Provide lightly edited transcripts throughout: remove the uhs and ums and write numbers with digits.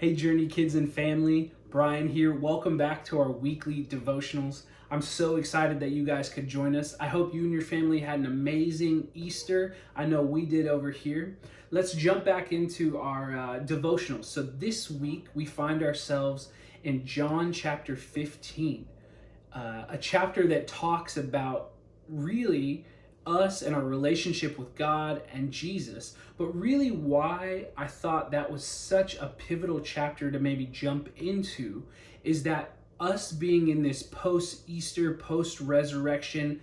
Hey, Journey kids and family, Brian here. Welcome back to our weekly devotionals. I'm so excited that you guys could join us. I hope you and your family had an amazing Easter. I know we did over here. Let's jump back into our devotionals. So this week we find ourselves in John chapter 15, a chapter that talks about really us and our relationship with God and Jesus, but really why I thought that was such a pivotal chapter to maybe jump into is that us being in this post-Easter, post-resurrection,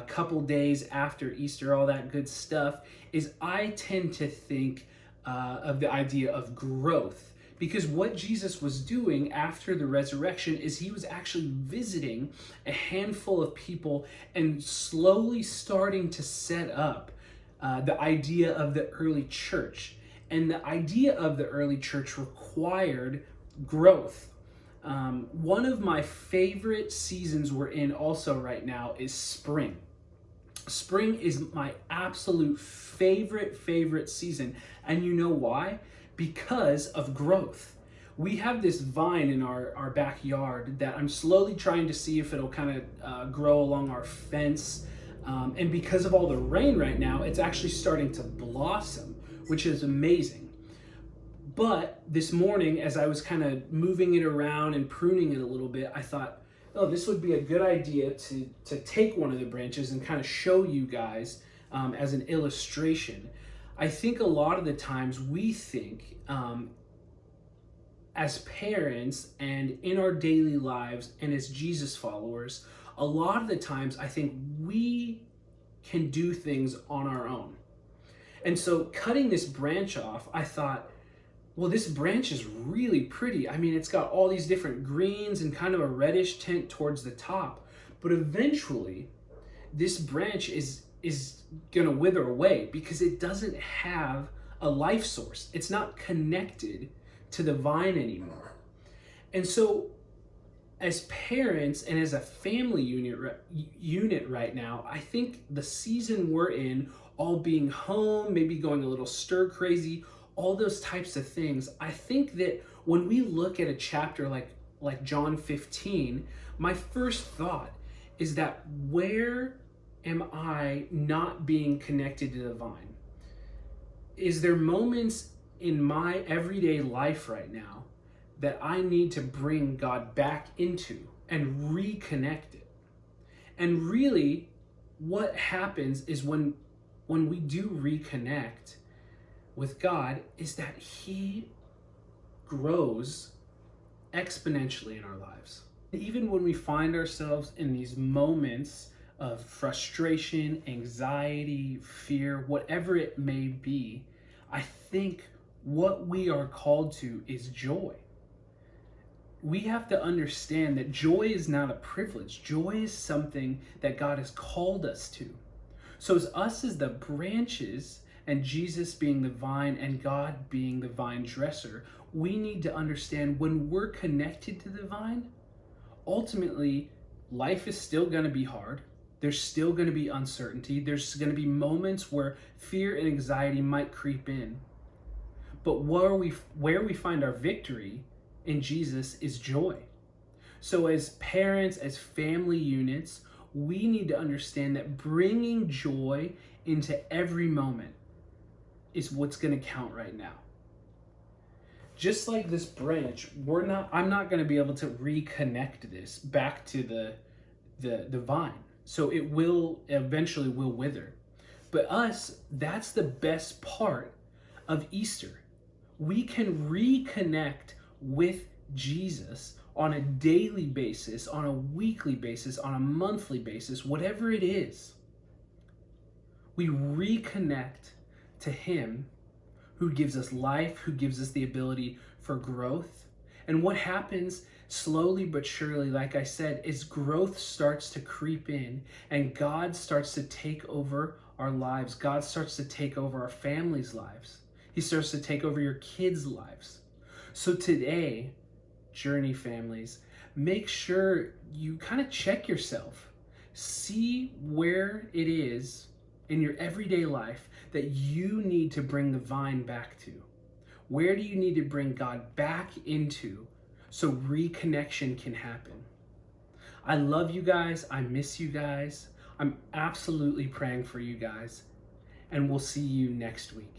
couple days after Easter, all that good stuff, is I tend to think of the idea of growth. Because what Jesus was doing after the resurrection is he was actually visiting a handful of people and slowly starting to set up the idea of the early church. And the idea of the early church required growth. One of my favorite seasons we're in also right now is spring. Spring is my absolute favorite season. And you know why? Because of growth. We have this vine in our backyard that I'm slowly trying to see if it'll kind of grow along our fence. And because of all the rain right now, it's actually starting to blossom, which is amazing. But this morning, as I was kind of moving it around and pruning it a little bit, I thought, oh, this would be a good idea to take one of the branches and kind of show you guys as an illustration. I think a lot of the times we think as parents and in our daily lives and as Jesus followers, a lot of the times I think we can do things on our own. And so cutting this branch off, I thought, well, this branch is really pretty. I mean, it's got all these different greens and kind of a reddish tint towards the top. But eventually, this branch is gonna wither away because it doesn't have a life source. It's not connected to the vine anymore. And so as parents and as a family unit right now, I think the season we're in, all being home, maybe going a little stir crazy, all those types of things, I think that when we look at a chapter like John 15, my first thought is that where am I not being connected to the vine? Is there moments in my everyday life right now that I need to bring God back into and reconnect it? And really, what happens is when we do reconnect with God is that he grows exponentially in our lives. Even when we find ourselves in these moments of frustration, anxiety, fear, whatever it may be, I think what we are called to is joy. We have to understand that joy is not a privilege. Joy is something that God has called us to. So as us as the branches and Jesus being the vine and God being the vine dresser, we need to understand when we're connected to the vine, ultimately life is still going to be hard. There's still going to be uncertainty. There's going to be moments where fear and anxiety might creep in. But where we find our victory in Jesus is joy. So as parents, as family units, we need to understand that bringing joy into every moment is what's going to count right now. Just like this branch, I'm not going to be able to reconnect this back to the vine. So it will eventually wither. But that's the best part of Easter. We can reconnect with Jesus on a daily basis, on a weekly basis, on a monthly basis, whatever it is. We reconnect to him who gives us life, who gives us the ability for growth. And what happens slowly but surely, like I said, is growth starts to creep in and God starts to take over our lives. God starts to take over our families' lives. He starts to take over your kids' lives. So today, Journey families, make sure you kind of check yourself. See where it is in your everyday life that you need to bring the vine back to. Where do you need to bring God back into so reconnection can happen? I love you guys. I miss you guys. I'm absolutely praying for you guys. And we'll see you next week.